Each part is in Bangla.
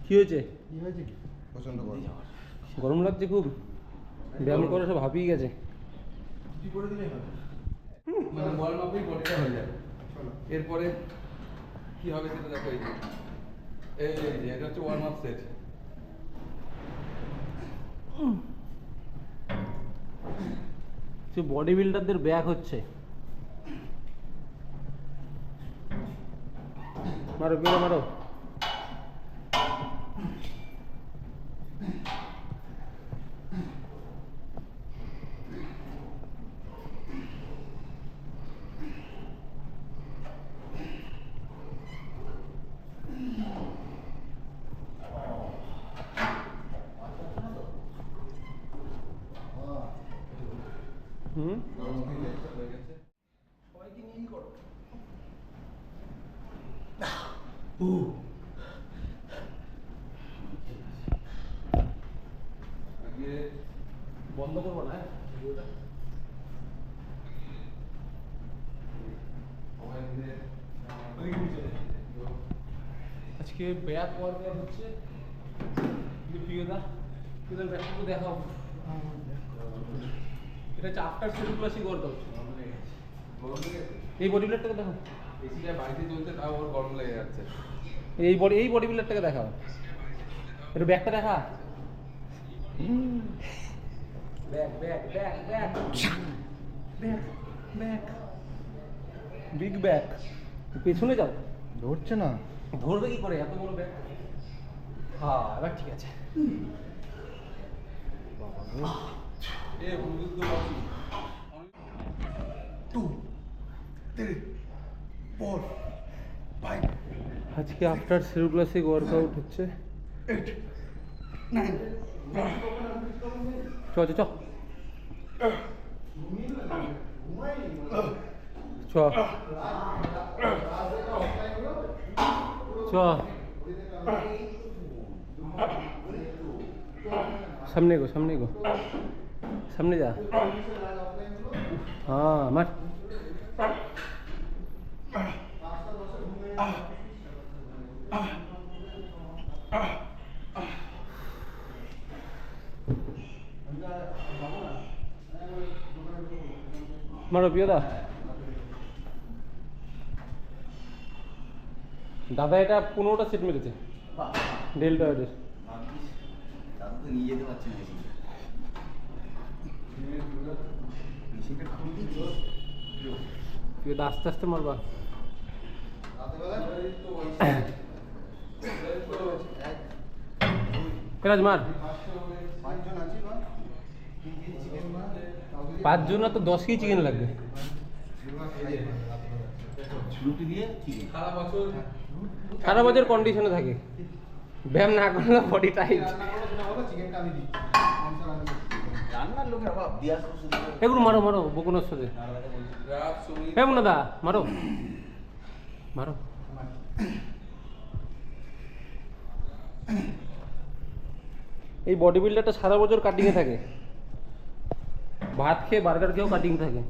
কি হয়েছে? প্রচন্ড গরম। গরম লাগছে খুব, ব্যায়াম করে সব হাঁপিয়ে গেছে। মানে ওয়ার্ম আপেই বডিটা হয়ে যাবে। এরপরে কি হবে সেটা দেখো। এই যে এটা হচ্ছে ওয়ার্ম আপ সেট। সে বডি বিল্ডারদের ব্যাক হচ্ছে। মারো বিয়ে মারো। হুম, সবাইকে নিয়েই করো। বন্ধ করবো না ভিডিওটা। আজকে ব্যাক ওয়ার্কআউট হচ্ছে। প্রিয়দা প্রিয়দার ব্যাকটা দেখাও। এটা হচ্ছে আফটার শেডিউল ক্লাসিক ওয়ার্কআউট। গরম লেগে গেছে? এই বডি বিল্ডারটাকে দেখো। এসিটা বাড়িতে চলছে তাও ওর গরম লেগে যাচ্ছে। এই বডি বিল্ডারটাকে দেখাও। এটা ব্যাকটা দেখা। Back back back back back back big back. পেছনে যাও। ধরছে না। ধরবে কি করে এত বড় ব্যাক? হ্যাঁ এবার ঠিক আছে। এ বুঝতে তো পারছি। 2 3 4 5 আজকে আফটার শেডিউল ক্লাসিক ওয়ার্কআউট হচ্ছে। 8 9 চ চ চ চ চ সামনে গো সামনে গো সামনে যা। হ্যাঁ মার। মারো প্রিয়দা। দাদা এটা 15টা সেট মেরেছে ডেল্টয়েডের। দাদু তো নিয়ে যেতে পারছে না মেশিনটা খুলবি তো। প্রিয়দা আস্তে আস্তে মারবা। রাজ মার। 5 জন আছি বা 3 কেজি চিকেন বা 5 জন না তো 10 কেজি চিকেন লাগবে। রুটি দিয়ে চিকেন সারা বছর কন্ডিশনে থাকে, ব্যায়াম না করলে বডি টাইট। চিকেনটা আমি দিচ্ছি। রান্নার লোকের অভাব দিয়া এগুলো মারো মারো বকুনের সাথে। রাত সুমি হ্যাঁ না দা মারো মারো। এই বডি বিল্ডারটা সারা বছর কাটিংয়ে থাকে, ভাত খেয়ে বার্গার খেয়েও কাটিং থাকে।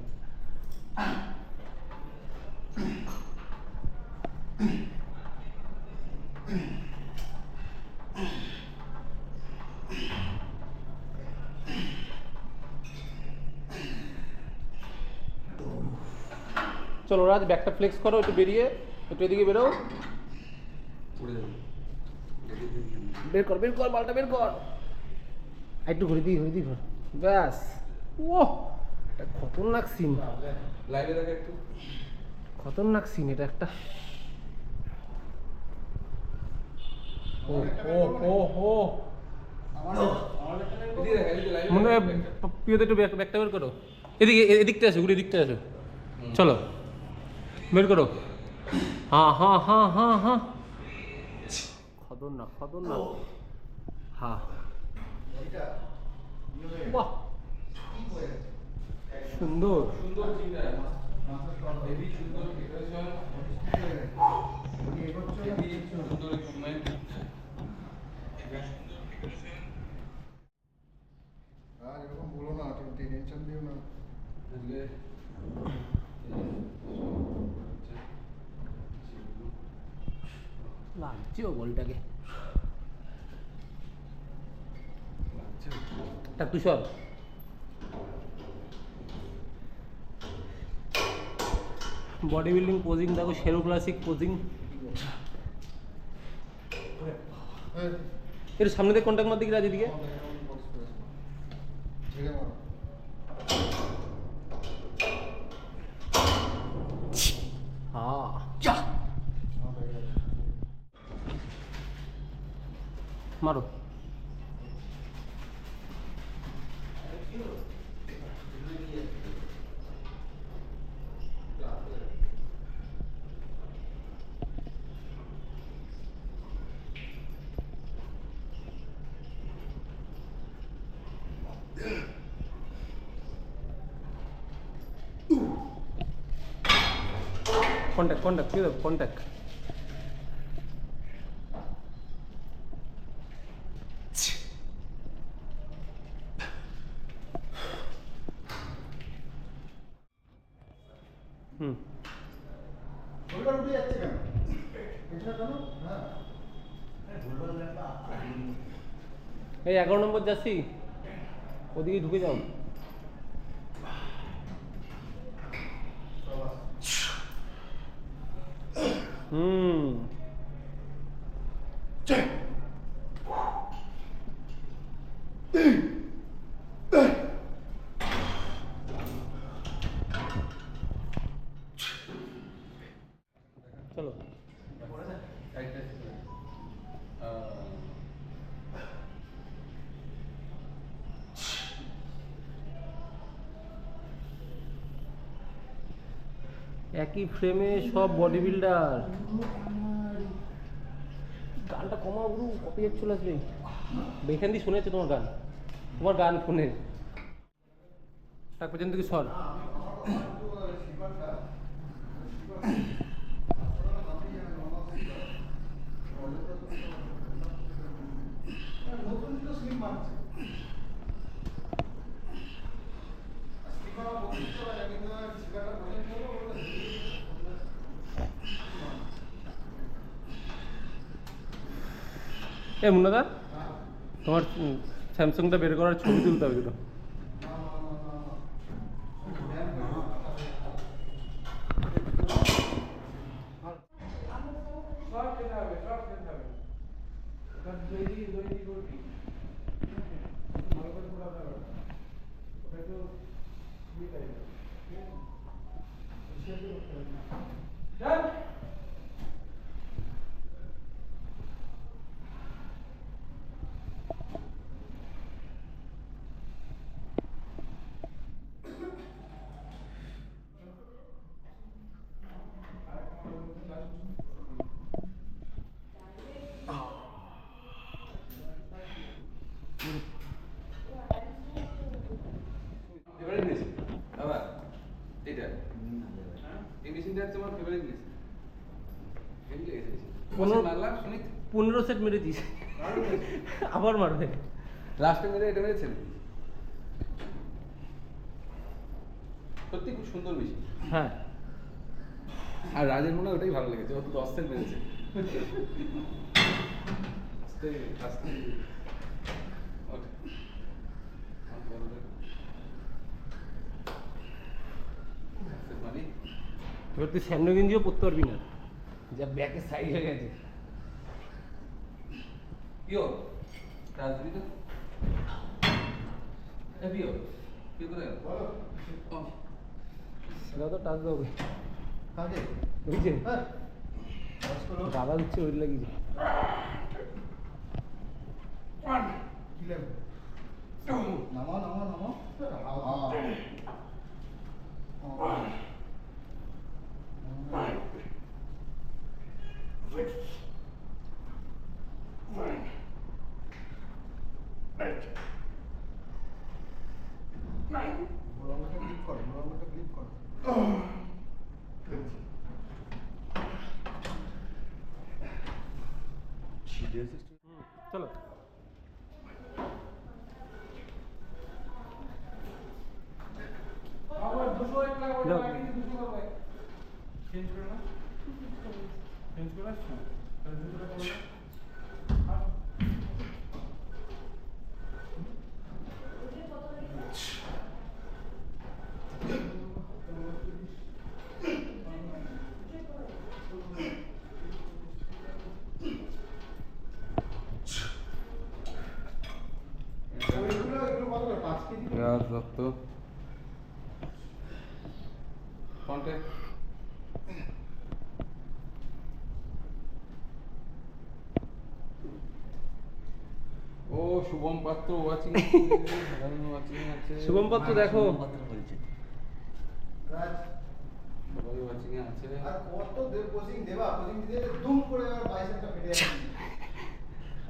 চলো রাজ ব্যাকটা ফ্লেক্স করো, একটু বেরিয়ে একটু এদিকে বেরো। পড়ে যাবে। বের কর বের কর বালটা বের কর। একটু ঘুরে দিই ঘর ব্যাস। ও এটা খতরনাক সিন, লাইভে দেখে একটু। খতরনাক সিন এটা একটা। ও ও ও ও এদিকে দেখে, এদিকে লাইভে মনে হয় দেখে। প্রিয়তা একটু ব্যাকটা বের করো। এদিকে এদিকটা আসো, ঘুরে এদিকটা আসো। চলো বের করো। হ্যাঁ হ্যাঁ হ্যাঁ হ্যাঁ হ্যাঁ খতরনাক খতরনাক। হ্যাঁ বাহ সুন্দর। সুন্দর চিন্তা, হেভি সুন্দর প্রিপারেশন, হেভি সুন্দর ইকুইপমেন্ট। আর এরকম বলো না, তুমি টেনশন দিও না। আজকে লাগছেও বলটাকে। তুই সর। বডি বিল্ডিং পোজিং দেখো, শেরু ক্লাসিক পোজিং। এর সামনে দিয়ে কন্ট্যাক্ট মার দিকে রাজ এদিকে। হ্যাঁ মারো। কন্ট্যাক্ট কি দেবো? কন্ট্যাক্ট। হুম শোল্ডার উঠে যাচ্ছে কেন? এটা কেন? হ্যাঁ এই 11 নম্বর যাচ্ছি, ওদিকে ঢুকে যাও। হুম চলো। একই ফ্রেমে সব বডি বিল্ডার। গানটা কমাও গুরু, কপিরাইট চলে আসবে। এখান দিয়ে শুনেছে তোমার গান ফোনের। তার পর্যন্ত কি সর। এ মুন্নাদা, তোমার স্যামসাংটা বের করার ছবি তুলতে হবে তো। ফেভারিট মেশিন বাবা, এটা এই মেশিনটা হচ্ছে আমার ফেভারিট মেশিন। হেভি লেগেছে মেশিন। মারলাম শুনি 15 সেট মেরে দিস, আবার মারবে। লাস্টে মেরে এটা মেরেছেন। সত্যি খুব সুন্দর মেশিন। হ্যাঁ আর রাজের মনে হয় ওটাই ভালো লেগেছে, ও তো 10 সেট মেরেছে। আস্তে আস্তে ওকে মানে এবার তুই স্যান্ডো গেঞ্জিও পরতে পারবি না, যা ব্যাকের সাইজ হয়ে গেছে। পিও রাজদীপ তো এ পিও পিও করে বলো। সেটা তো টাচ দেবে, কাকে? বুঝছে? হ্যাঁ বস করো। দাদা দিচ্ছে ওই লাগিয়েছে। কি লাগবে? নামাও নামাও নামাও। গোলামটা ক্লিক কর, গোলামটা ক্লিক কর। চলো আবার 201 টাকা করে যাও। বাকি 200 টাকা চেঞ্জ করে না, চেঞ্জ করে আসছো তাহলে 200 টাকা করে তো ফ্রন্টে ও শুভম পাত্র ওয়াচিং ওয়াচিং আছে শুভম পাত্র দেখো। পাত্র বলছে রাজ সবাই ওয়াচিং এ আছে আর কত কোচিং দেবা কোচিং দিতে দুম করে আর বাইসেপটা ফেটে যাবে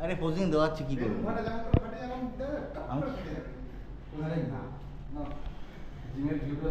আরে পোজিং দেওয়াচ্ছে কি বেলুন করবো ফাটা যেমন করে ফাটে যেমন দেবে টাপ করে ফেটে যাবে আরে না জিমের ভিডিও